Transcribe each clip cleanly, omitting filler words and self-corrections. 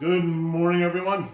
Good morning, everyone.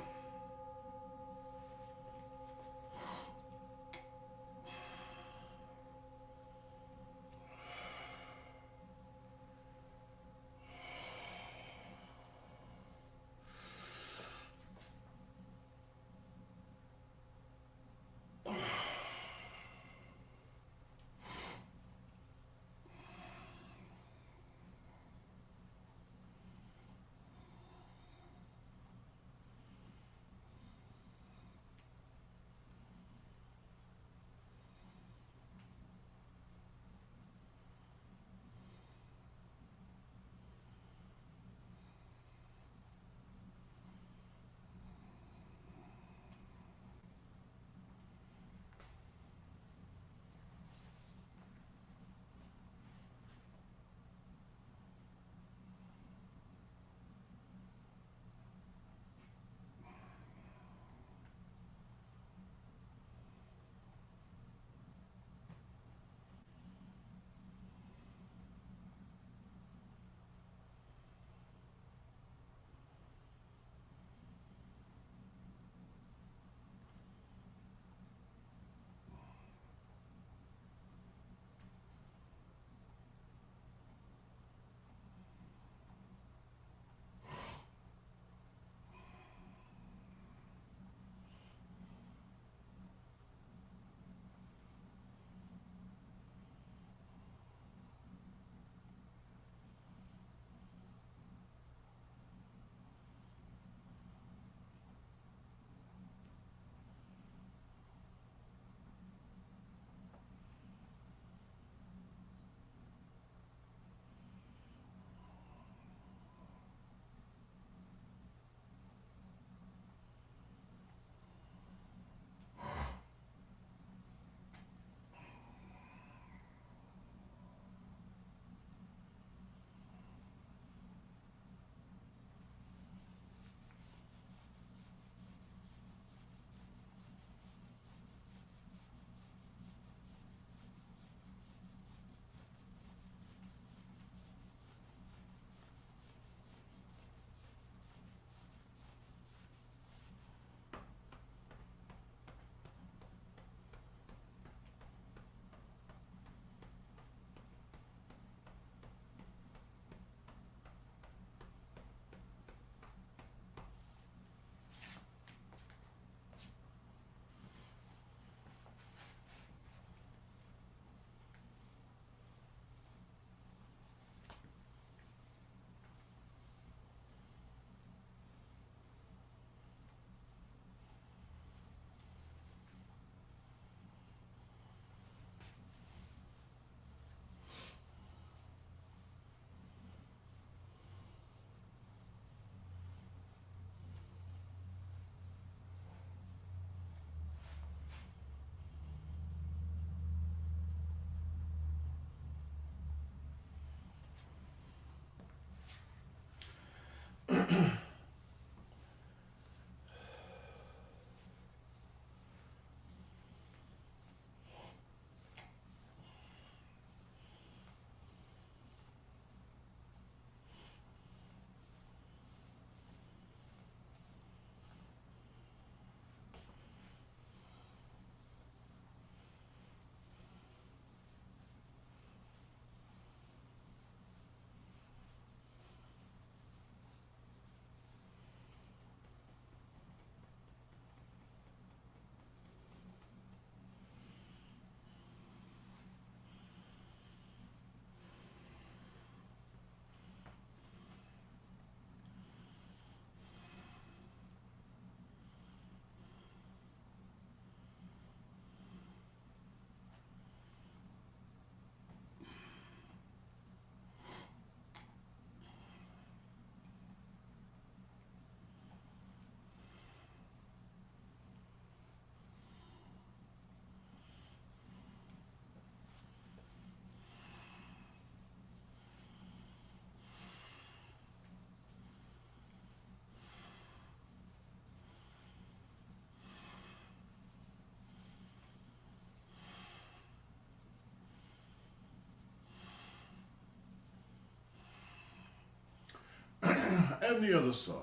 And the other side.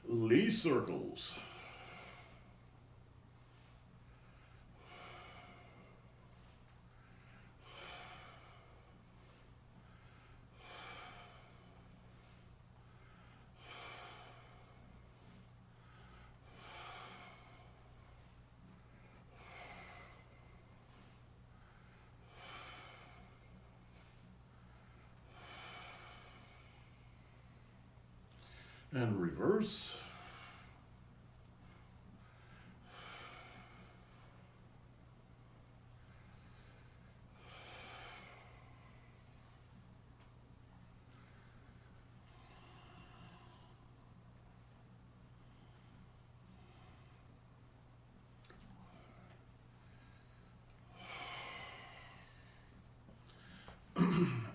Lee circles. And reverse.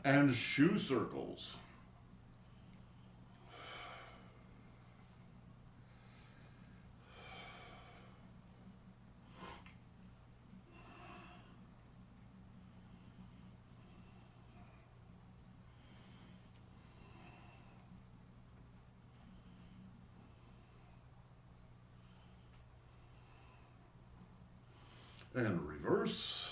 And shoe circles. And reverse.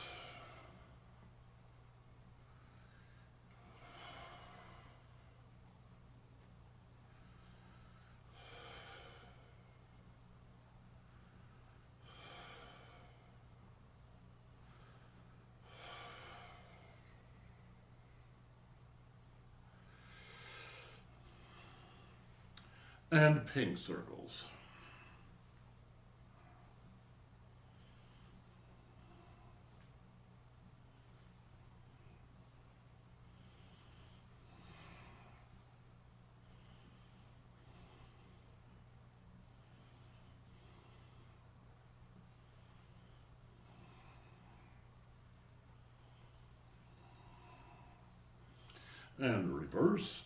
And pink circles. And reverse.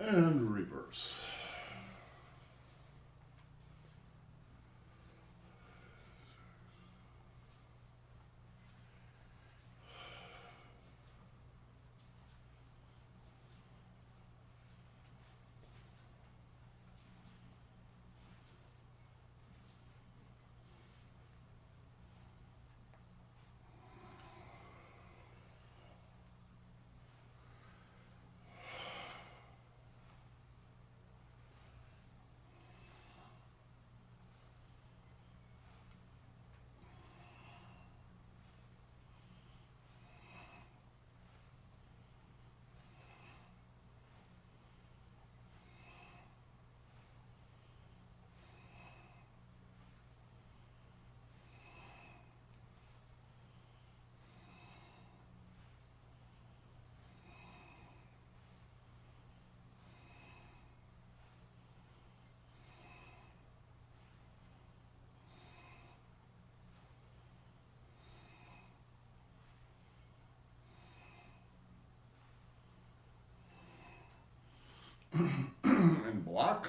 And reverse. And block.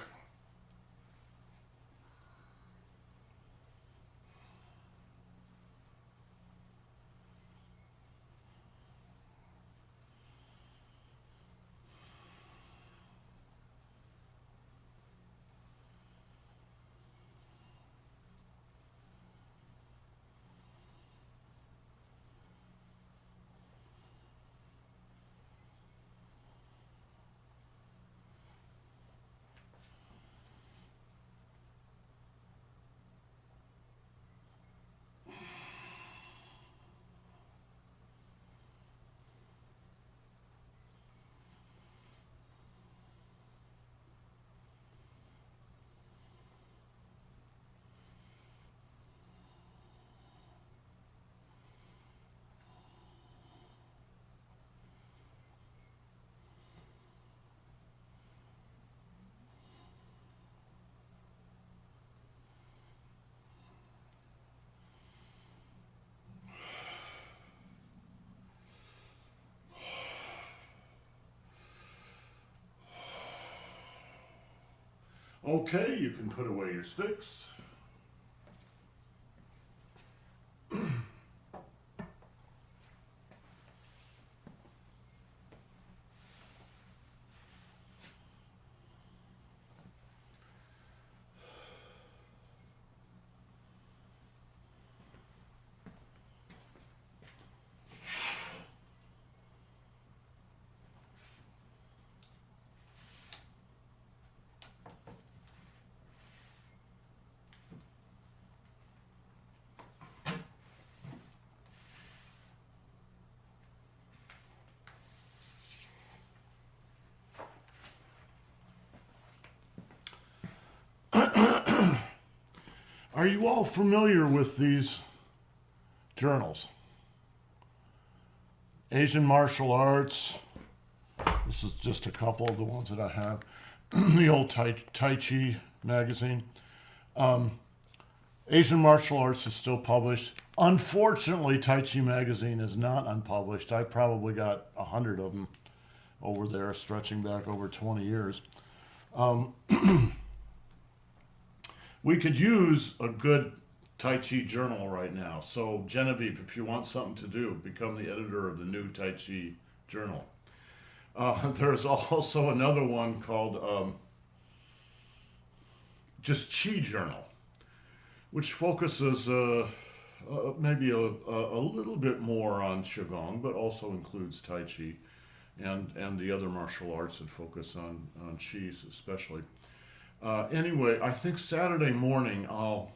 Okay, you can put away your sticks. Are you all familiar with these journals? Asian martial arts. This is just a couple of the ones that I have. The old Tai Chi magazine. Asian martial arts is still published. Unfortunately, Tai Chi magazine is not unpublished. I've probably got 100 of them over there, stretching back over 20 years. We could use a good Tai Chi journal right now. So, Genevieve, if you want something to do, become the editor of the new Tai Chi journal. There's also another one called just Chi Journal, which focuses maybe a little bit more on Qigong, but also includes Tai Chi and the other martial arts that focus on Chi especially. Anyway, I think Saturday morning I'll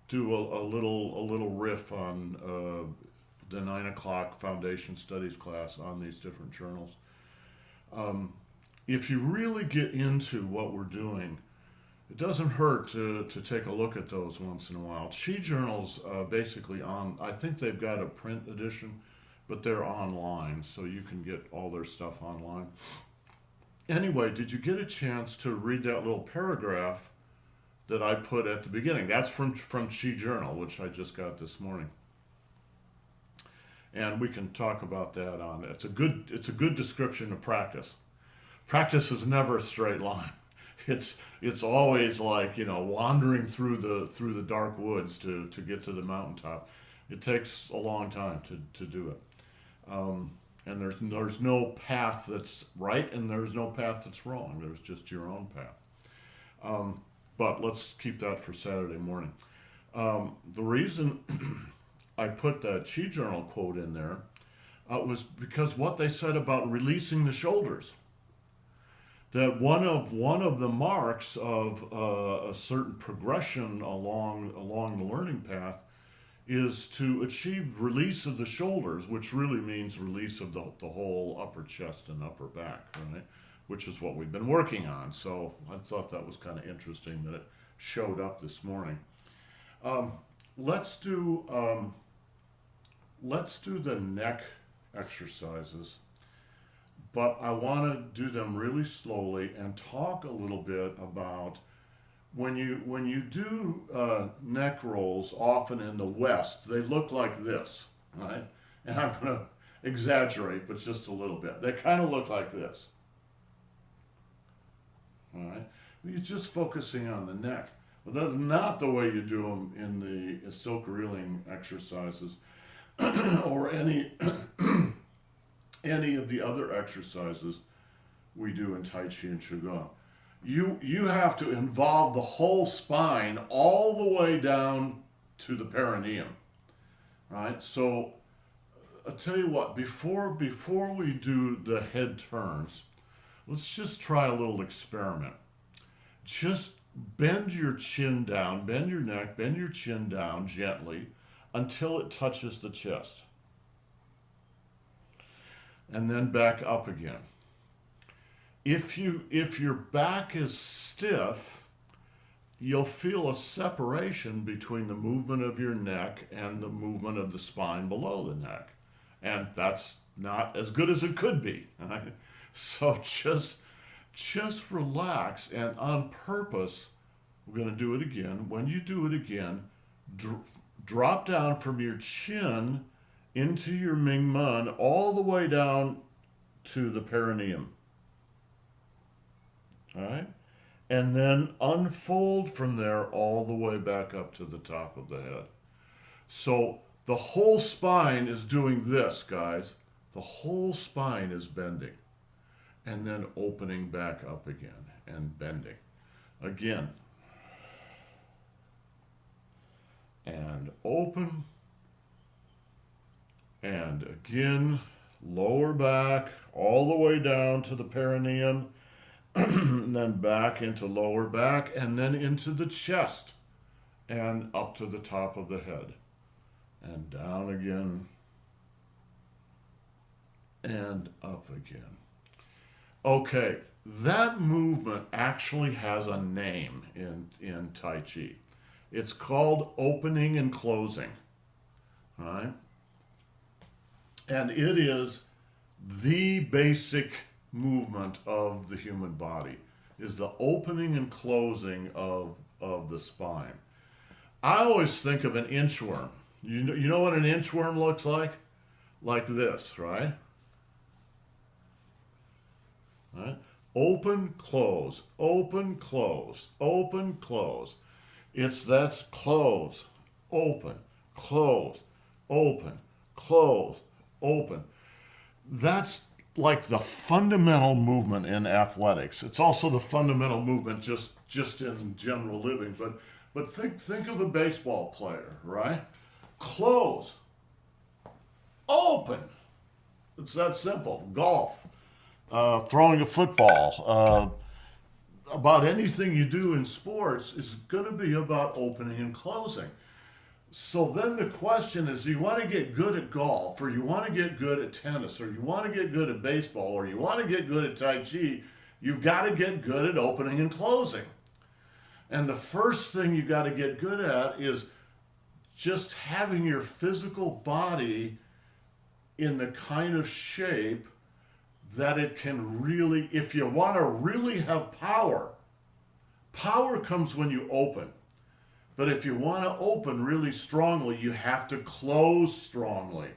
do a little riff on the 9 o'clock Foundation Studies class on these different journals. If you really get into what we're doing, it doesn't hurt to take a look at those once in a while. Chi journals basically I think they've got a print edition, but they're online, so you can get all their stuff online. Anyway, did you get a chance to read that little paragraph that I put at the beginning? That's from Chi Journal, which I just got this morning. And we can talk about that on it. It's a good description of practice. Practice is never a straight line. It's always like, wandering through the dark woods to get to the mountaintop. It takes a long time to do it. And there's no path that's right and there's no path that's wrong. There's just your own path. But let's keep that for Saturday morning. The reason I put that Chi Journal quote in there was because what they said about releasing the shoulders. That one of the marks of a certain progression along the learning path is to achieve release of the shoulders, which really means release of the whole upper chest and upper back, right? Which is what we've been working on. So I thought that was kind of interesting that it showed up this morning. Let's do the neck exercises, but I want to do them really slowly and talk a little bit about when you do neck rolls, often in the West, they look like this, right? And I'm going to exaggerate, but just a little bit. They kind of look like this, all right? You're just focusing on the neck. But that's not the way you do them in the silk reeling exercises or any of the other exercises we do in Tai Chi and Qigong. You have to involve the whole spine all the way down to the perineum, right? So I'll tell you what, before we do the head turns, let's just try a little experiment. Just bend your chin down, bend your neck, bend your chin down gently until it touches the chest. And then back up again. If your back is stiff, you'll feel a separation between the movement of your neck and the movement of the spine below the neck. And that's not as good as it could be. Right? So just relax, and on purpose, we're going to do it again. When you do it again, drop down from your chin into your Ming Men all the way down to the perineum. All right? and then unfold from there all the way back up to the top of the head. So the whole spine is doing this, guys. The whole spine is bending and then opening back up again and bending. Again. And open. And again, lower back all the way down to the perineum, and then back into lower back, and then into the chest, and up to the top of the head. And down again, and up again. Okay, that movement actually has a name in Tai Chi. It's called opening and closing, all right? And it is the basic movement of the human body, is the opening and closing of the spine. I always think of an inchworm. You know what an inchworm looks like? Like this, right? Right? Open, close, open, close, open, close. That's close, open, close, open, close, open. That's like the fundamental movement in athletics. It's also the fundamental movement just in general living. But think of a baseball player, right? Close, open. It's that simple. Golf, throwing a football, about anything you do in sports is going to be about opening and closing. So then the question is, do you want to get good at golf, or you want to get good at tennis, or you want to get good at baseball, or you want to get good at Tai Chi? You've got to get good at opening and closing. And the first thing you got to get good at is just having your physical body in the kind of shape that it can really, if you want to really have power, power comes when you open. But if you want to open really strongly, you have to close strongly.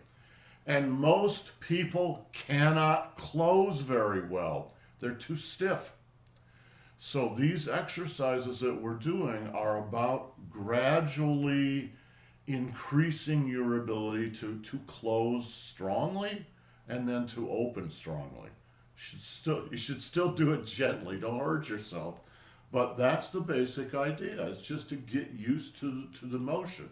And most people cannot close very well. They're too stiff. So these exercises that we're doing are about gradually increasing your ability to close strongly and then to open strongly. You should still do it gently. Don't hurt yourself. But that's the basic idea. It's just to get used to the motion.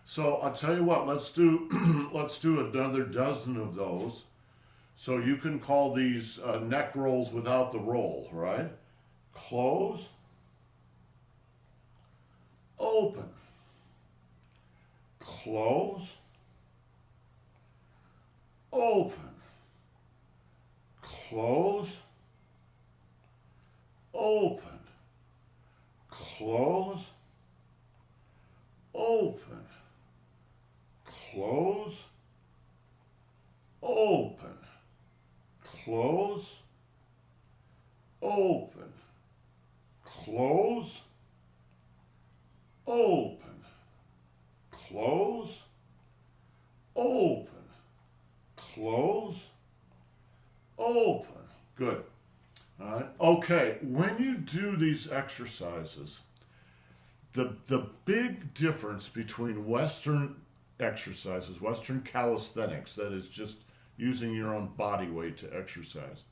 So I'll tell you what, let's do another dozen of those. So you can call these neck rolls without the roll, right? Close, open, close, open, close, open, close, open, close, open, close, open, close, open, close, open, close, open. Good. All right. Okay, when you do these exercises, the big difference between Western exercises, Western calisthenics, that is just using your own body weight to exercise,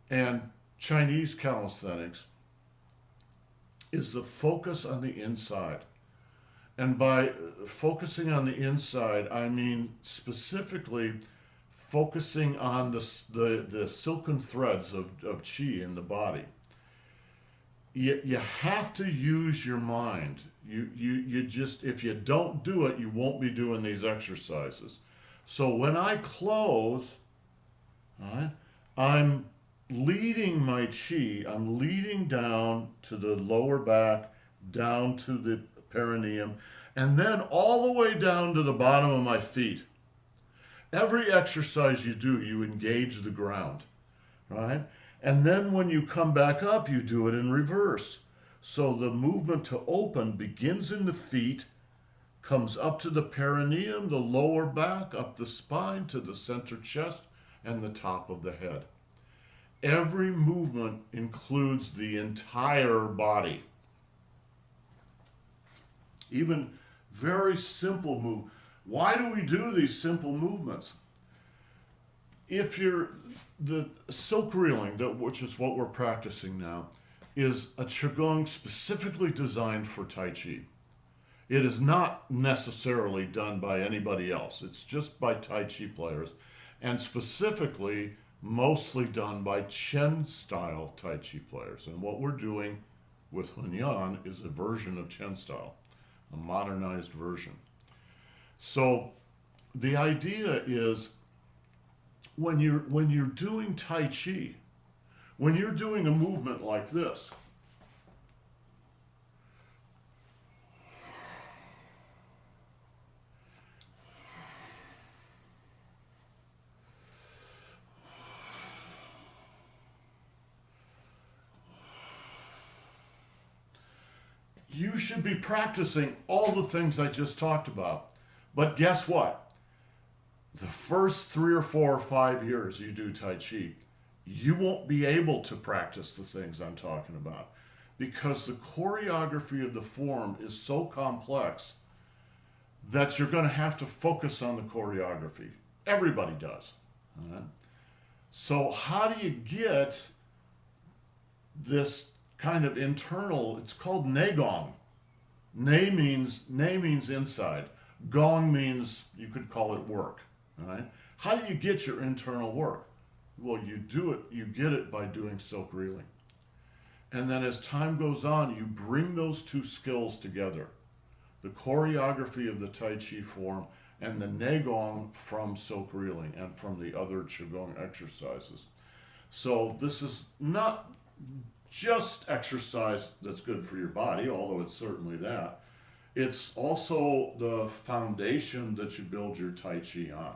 and Chinese calisthenics is the focus on the inside. And by focusing on the inside, I mean specifically focusing on the silken threads of qi in the body. You have to use your mind. You just, if you don't do it, you won't be doing these exercises. So when I close, all right, I'm leading my qi, I'm leading down to the lower back, down to the perineum, and then all the way down to the bottom of my feet. Every exercise you do, you engage the ground, right? And then when you come back up, you do it in reverse. So the movement to open begins in the feet, comes up to the perineum, the lower back, up the spine to the center chest and the top of the head. Every movement includes the entire body. Even very simple move. Why do we do these simple movements? If you're the silk reeling, which is what we're practicing now, is a Qigong specifically designed for Tai Chi. It is not necessarily done by anybody else. It's just by Tai Chi players, and specifically mostly done by Chen style Tai Chi players. And what we're doing with Hunyan is a version of Chen style, a modernized version. So the idea is when you're doing Tai Chi, when you're doing a movement like this, you should be practicing all the things I just talked about. But guess what? The first 3 or 4 or 5 years you do Tai Chi, you won't be able to practice the things I'm talking about because the choreography of the form is so complex that you're going to have to focus on the choreography. Everybody does. All right? So how do you get this kind of internal, it's called Neigong. Ne means inside. Gong means, you could call it work. All right? How do you get your internal work? Well, you get it by doing silk reeling. And then as time goes on, you bring those two skills together. The choreography of the Tai Chi form and the Neigong from silk reeling and from the other Qigong exercises. So this is not just exercise that's good for your body, although it's certainly that. It's also the foundation that you build your Tai Chi on.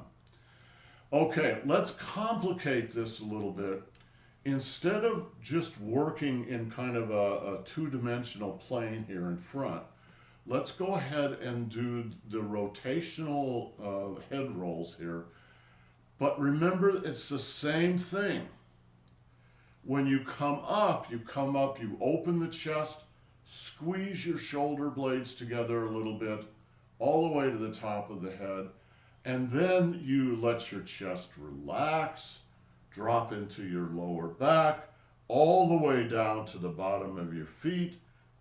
Okay, let's complicate this a little bit. Instead of just working in kind of a two-dimensional plane here in front, let's go ahead and do the rotational head rolls here. But remember, it's the same thing. When you come up, you open the chest, squeeze your shoulder blades together a little bit, all the way to the top of the head, and then you let your chest relax, drop into your lower back, all the way down to the bottom of your feet,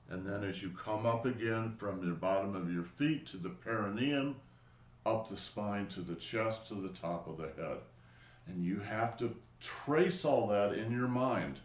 and then as you come up again from the bottom of your feet to the perineum, up the spine to the chest to the top of the head. And you have to trace all that in your mind.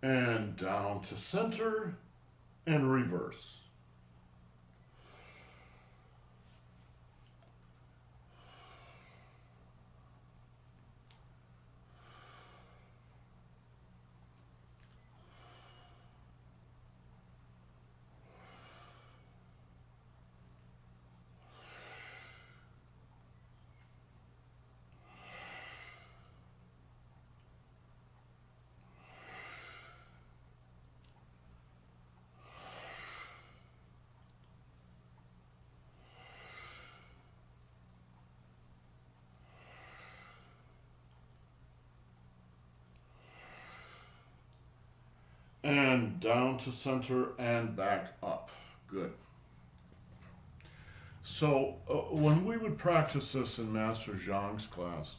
And down to center and reverse. And down to center and back up. Good. So when we would practice this in Master Zhang's class,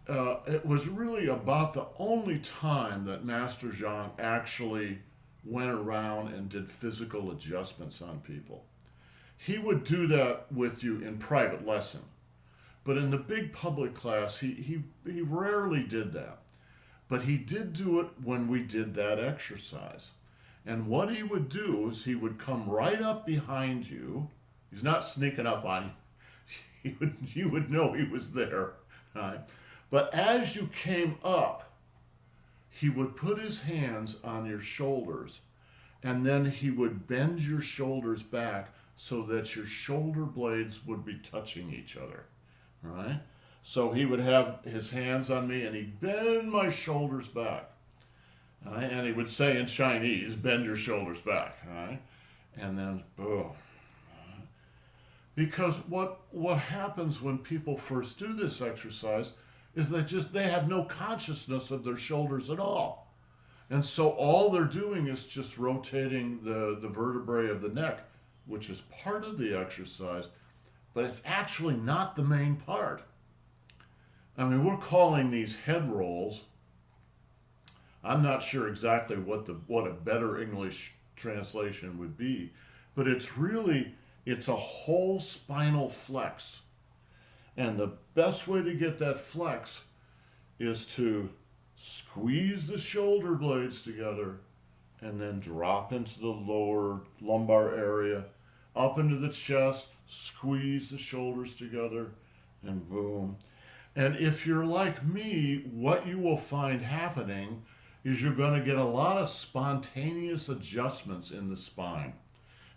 it was really about the only time that Master Zhang actually went around and did physical adjustments on people. He would do that with you in private lesson. But in the big public class, he rarely did that. But he did do it when we did that exercise. And what he would do is he would come right up behind you. He's not sneaking up on you. You would know he was there. Right? But as you came up, he would put his hands on your shoulders, and then he would bend your shoulders back so that your shoulder blades would be touching each other. Right? So he would have his hands on me and he'd bend my shoulders back. Right? And he would say in Chinese, bend your shoulders back. Right? And then, boom. Because what happens when people first do this exercise is they have no consciousness of their shoulders at all. And so all they're doing is just rotating the vertebrae of the neck, which is part of the exercise, but it's actually not the main part. I mean, we're calling these head rolls. I'm not sure exactly what a better English translation would be, but it's a whole spinal flex. And the best way to get that flex is to squeeze the shoulder blades together and then drop into the lower lumbar area, up into the chest, squeeze the shoulders together, and boom. And if you're like me, what you will find happening is you're going to get a lot of spontaneous adjustments in the spine.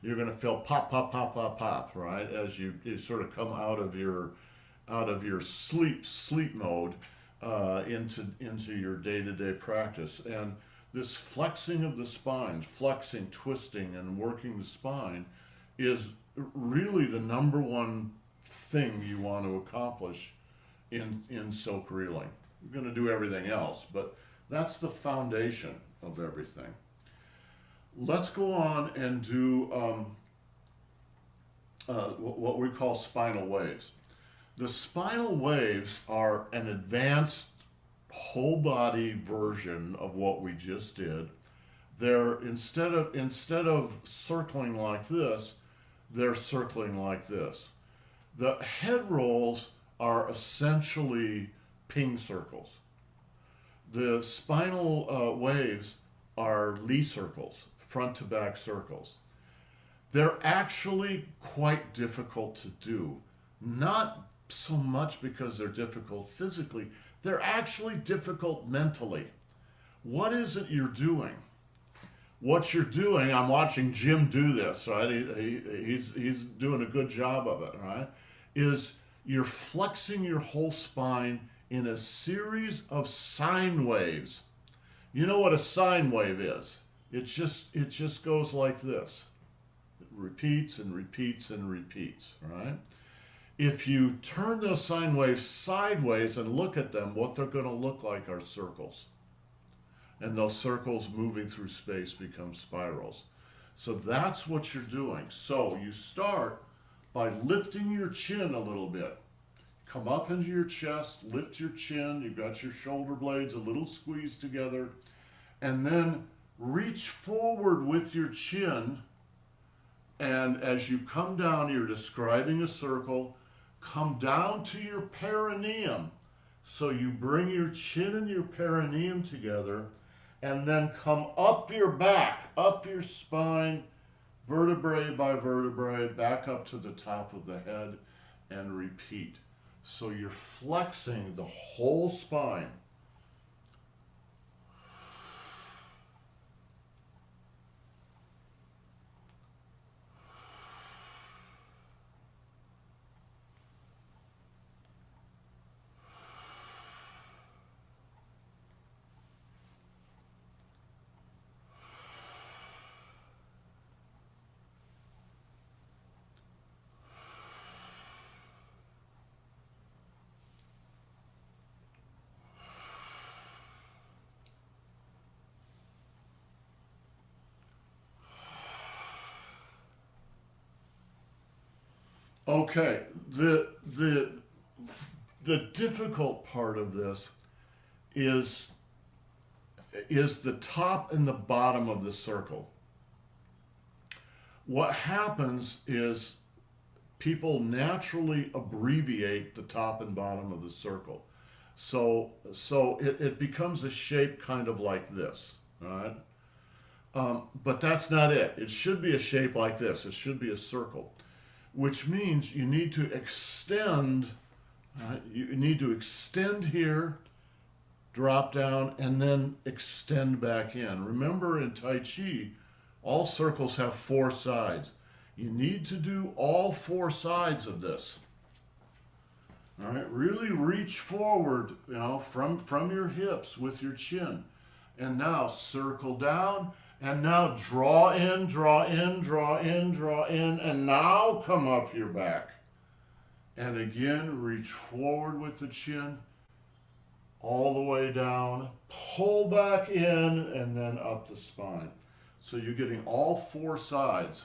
You're going to feel pop, pop, pop, pop, pop, right? As you sort of come out of your sleep mode into your day-to-day practice. And this flexing of the spine, flexing, twisting, and working the spine is really the number one thing you want to accomplish in silk reeling. You're going to do everything else, but that's the foundation of everything. Let's go on and do what we call spinal waves. The spinal waves are an advanced whole body version of what we just did. They're instead of circling like this, they're circling like this. The head rolls are essentially ping circles. The spinal waves are Lee circles, front to back circles. They're actually quite difficult to do. Not so much because they're difficult physically, they're actually difficult mentally. What is it you're doing? What you're doing, I'm watching Jim do this, right? He's doing a good job of it, right? Is you're flexing your whole spine in a series of sine waves. You know what a sine wave is? It just goes like this. It repeats and repeats and repeats, right? If you turn those sine waves sideways and look at them, what they're going to look like are circles. And those circles moving through space become spirals. So that's what you're doing. So you start by lifting your chin a little bit. Come up into your chest, lift your chin, you've got your shoulder blades a little squeezed together, and then reach forward with your chin, and as you come down, you're describing a circle, come down to your perineum. So you bring your chin and your perineum together, and then come up your back, up your spine, vertebrae by vertebrae, back up to the top of the head, and repeat. So you're flexing the whole spine. Okay, the difficult part of this is the top and the bottom of the circle. What happens is people naturally abbreviate the top and bottom of the circle. So it becomes a shape kind of like this, all right? But that's not it. It should be a shape like this. It should be a circle, which means you need to extend. You need to extend here, drop down, and then extend back in. Remember, in Tai Chi, all circles have 4 sides. You need to do all 4 sides of this. All right, really reach forward, from your hips with your chin. And now circle down, and now draw in, draw in, draw in, draw in, and now come up your back. And again, reach forward with the chin, all the way down, pull back in, and then up the spine. So you're getting all 4 sides.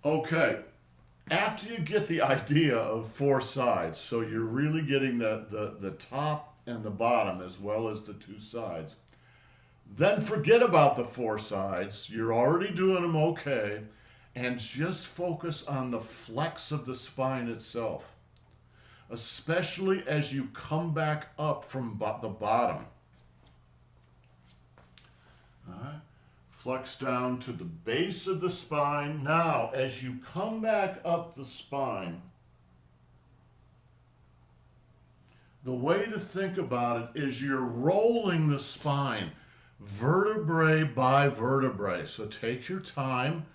Okay, after you get the idea of 4 sides, so you're really getting the top and the bottom as well as the 2 sides, then forget about the 4 sides. You're already doing them okay, and just focus on the flex of the spine itself, especially as you come back up from the bottom. All right. Flex down to the base of the spine. Now, as you come back up the spine, the way to think about it is you're rolling the spine vertebrae by vertebrae. So take your time.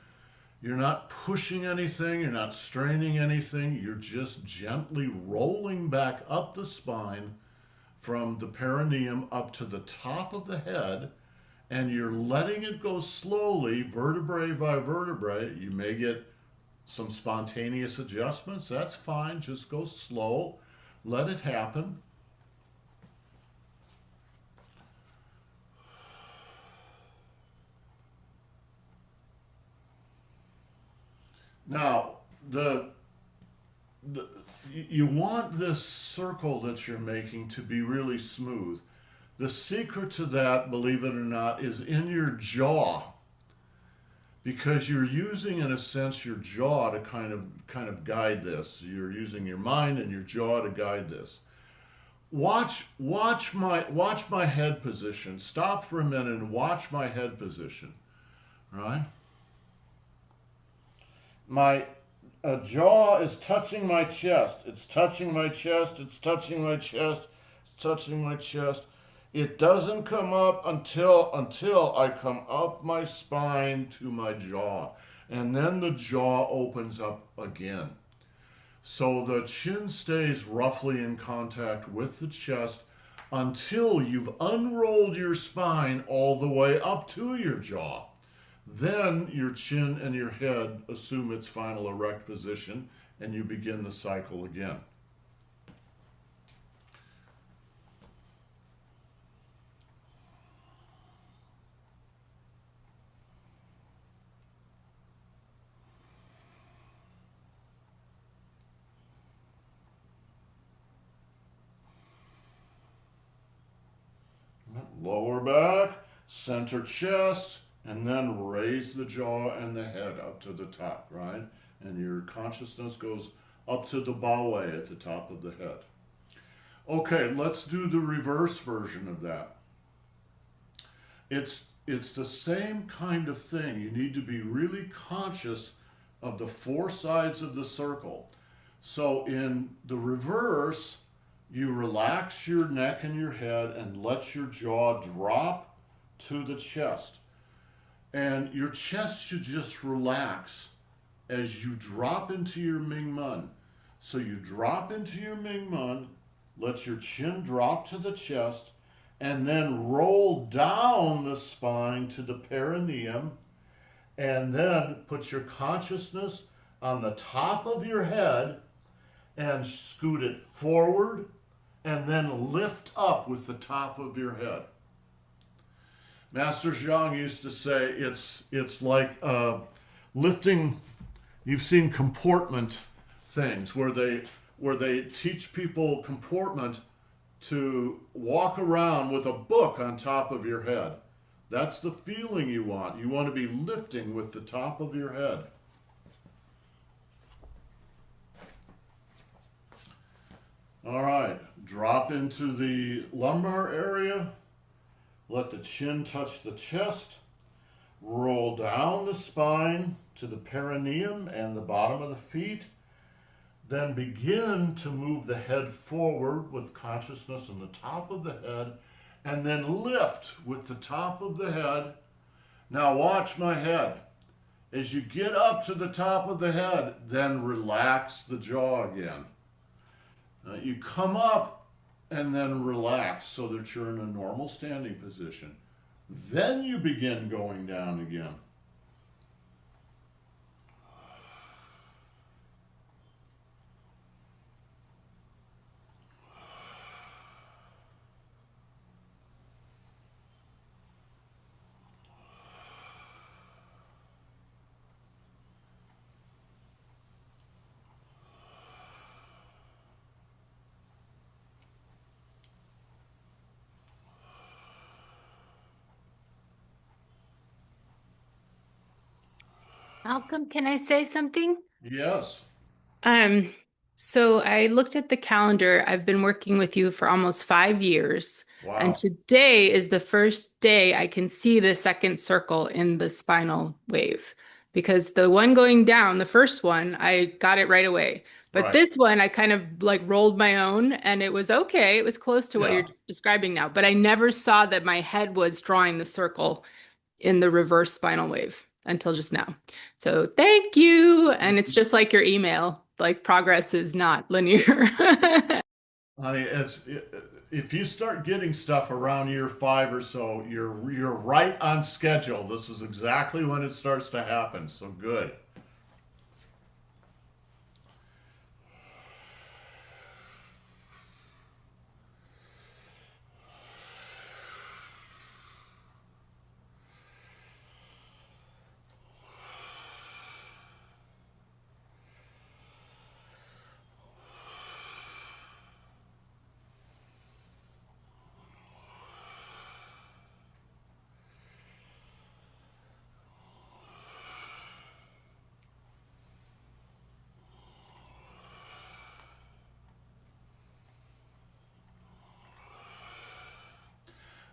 You're not pushing anything. You're not straining anything. You're just gently rolling back up the spine from the perineum up to the top of the head. And you're letting it go slowly, vertebrae by vertebrae. You may get some spontaneous adjustments. That's fine. Just go slow. Let it happen. Now, you want this circle that you're making to be really smooth. The secret to that, believe it or not, is in your jaw, because you're using, in a sense, your jaw to kind of guide this. You're using your mind and your jaw to guide this. Watch my head position. Stop for a minute and watch my head position. Right? My jaw is touching my chest. It's touching my chest. It's touching my chest. It's touching my chest. It doesn't come up until I come up my spine to my jaw. And then the jaw opens up again. So the chin stays roughly in contact with the chest until you've unrolled your spine all the way up to your jaw. Then your chin and your head assume its final erect position, and you begin the cycle again. Lower back, center chest, and then raise the jaw and the head up to the top, right? And your consciousness goes up to the baoei at the top of the head. Okay, let's do the reverse version of that. It's the same kind of thing. You need to be really conscious of the 4 sides of the circle. So in the reverse, you relax your neck and your head and let your jaw drop to the chest. And your chest should just relax as you drop into your Ming Men. So you drop into your Ming Men, let your chin drop to the chest, and then roll down the spine to the perineum, and then put your consciousness on the top of your head and scoot it forward and then lift up with the top of your head. Master Zhang used to say it's like lifting. You've seen comportment things where they teach people comportment to walk around with a book on top of your head. That's the feeling you want. You want to be lifting with the top of your head. All right, drop into the lumbar area. Let the chin touch the chest. Roll down the spine to the perineum and the bottom of the feet. Then begin to move the head forward with consciousness on the top of the head, and then lift with the top of the head. Now watch my head. As you get up to the top of the head, then relax the jaw again. You come up and then relax so that you're in a normal standing position. Then you begin going down again. Malcolm, can I say something? Yes. Um, so I looked at the calendar. I've been working with you for almost 5 years, and Wow. today is the first day I can see the second circle in the spinal wave. Because the one going down, the first one, I got it right away. But Right. this one, I kind of like rolled my own, and it was okay. It was close to what Yeah. you're describing now. But I never saw that my head was drawing the circle in the reverse spinal wave until just now. So thank you. And it's just like your email, like progress is not linear. Honey, if you start getting stuff around year 5 or so, you're right on schedule. This is exactly when it starts to happen. So good.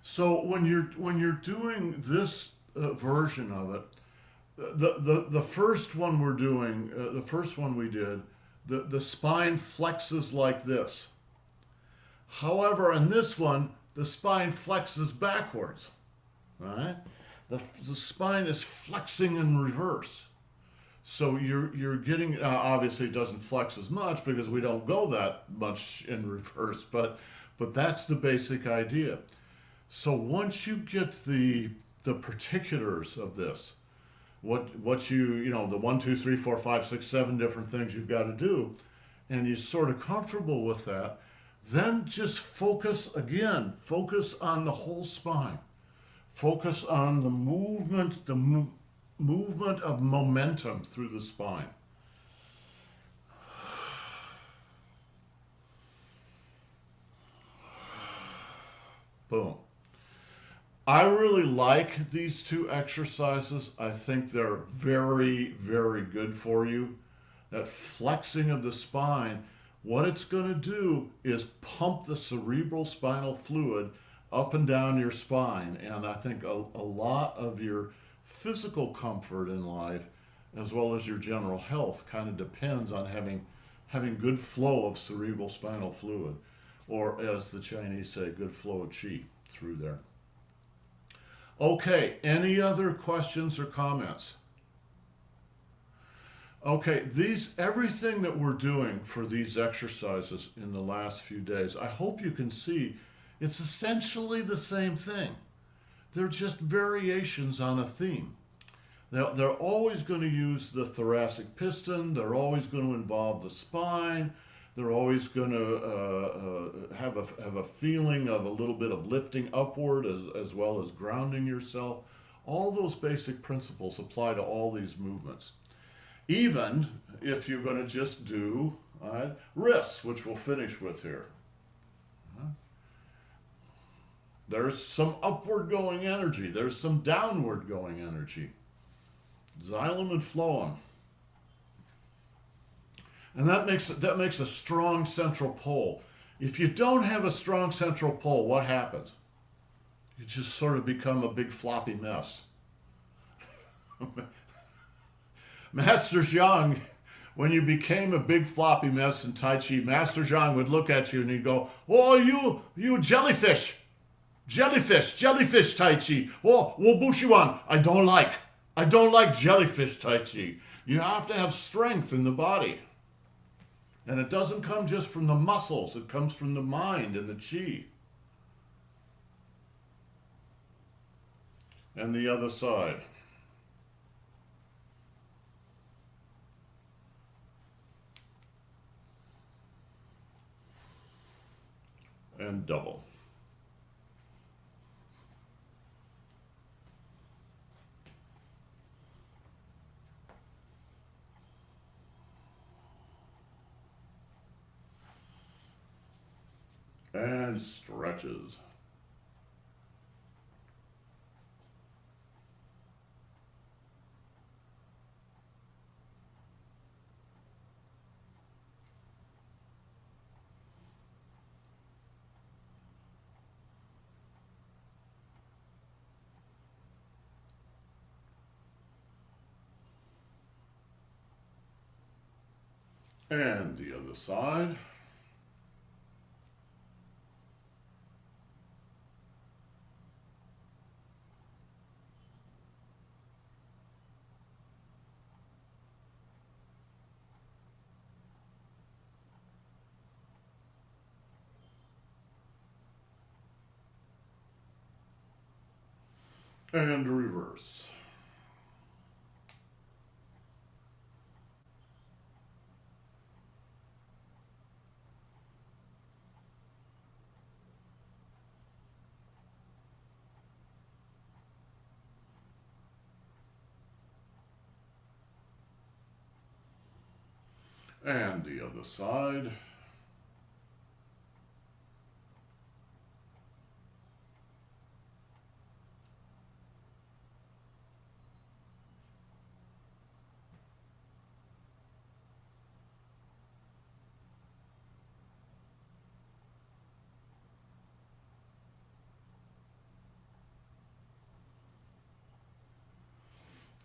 So when you're doing this version of it, the first one we're doing, the first one we did, the spine flexes like this. However, in this one, the spine flexes backwards. Right? The spine is flexing in reverse. So you're getting obviously it doesn't flex as much because we don't go that much in reverse, but that's the basic idea. So once you get the particulars of this, what you the 1, 2, 3, 4, 5, 6, 7 different things you've got to do, and you're sort of comfortable with that, then just focus again. Focus on the whole spine. Focus on the movement, movement of momentum through the spine. Boom. I really like these two exercises. I think they're very, very good for you. That flexing of the spine, what it's going to do is pump the cerebral spinal fluid up and down your spine. And I think a lot of your physical comfort in life, as well as your general health, kind of depends on having good flow of cerebral spinal fluid, or as the Chinese say, good flow of qi through there. Okay, any other questions or comments? Okay, everything that we're doing for these exercises in the last few days, I hope you can see it's essentially the same thing. They're just variations on a theme. They're always going to use the thoracic piston, they're always going to involve the spine, They're always going to have a feeling of a little bit of lifting upward as well as grounding yourself. All those basic principles apply to all these movements. Even if you're going to just do wrists, which we'll finish with here. There's some upward going energy. There's some downward going energy. Xylem and phloem. And that makes a strong central pole. If you don't have a strong central pole, what happens? You just sort of become a big floppy mess. Master Zhang, when you became a big floppy mess in Tai Chi, Master Zhang would look at you and he'd go, "Oh, you jellyfish. Jellyfish Tai Chi. Oh, Wobushiwan, I don't like jellyfish Tai Chi." You have to have strength in the body. And it doesn't come just from the muscles, it comes from the mind and the chi. And the other side. And double. And stretches. And the other side. And reverse. And the other side.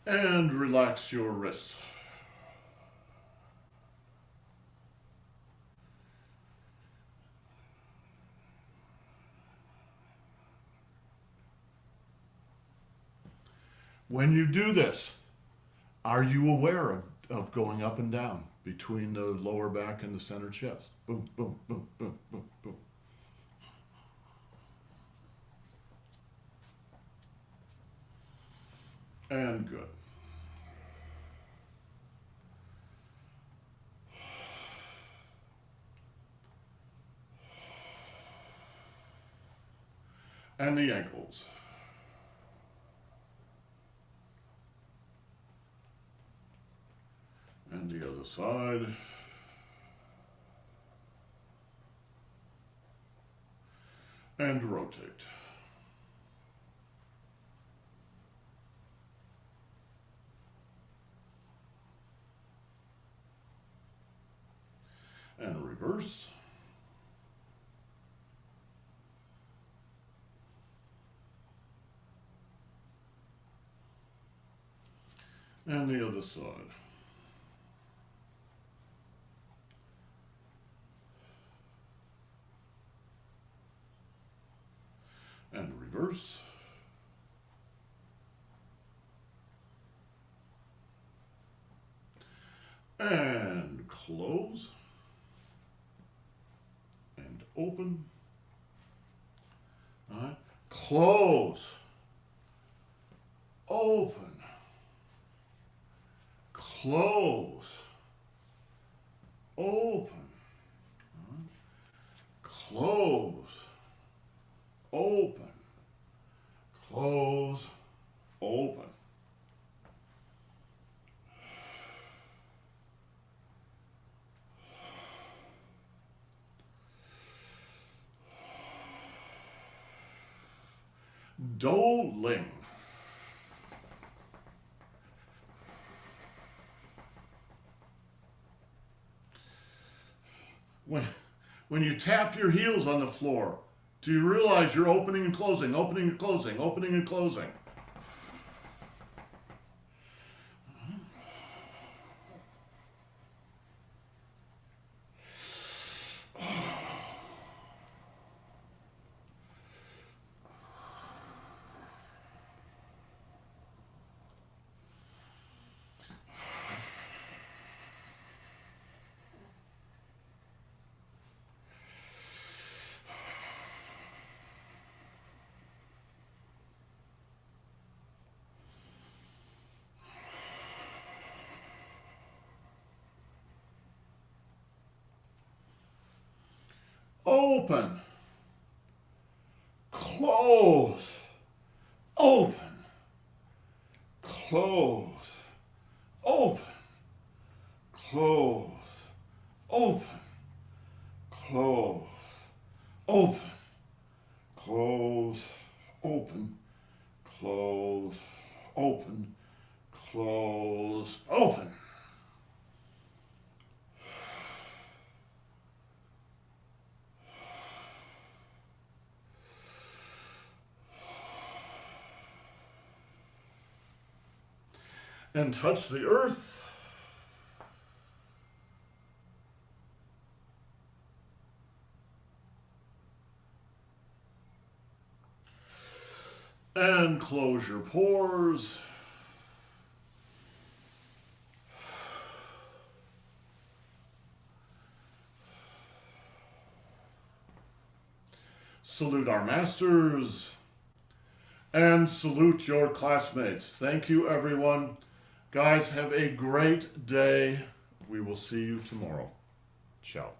And relax your wrists. When you do this, are you aware of going up and down between the lower back and the center chest? Boom, boom, boom, boom, boom, boom. And good. And the ankles. And the other side. And rotate. And reverse. And the other side. And reverse. And close. And open. All right. Close. Open. Close. Open. close, open, close, open. Doling. When you tap your heels on the floor, do you realize you're opening and closing, opening and closing, opening and closing? Open, close, open, close, open, close, open, close, open, close, open, close, open, close, open. And touch the earth. And close your pores. Salute our masters. And salute your classmates. Thank you, everyone. Guys, have a great day. We will see you tomorrow. Ciao.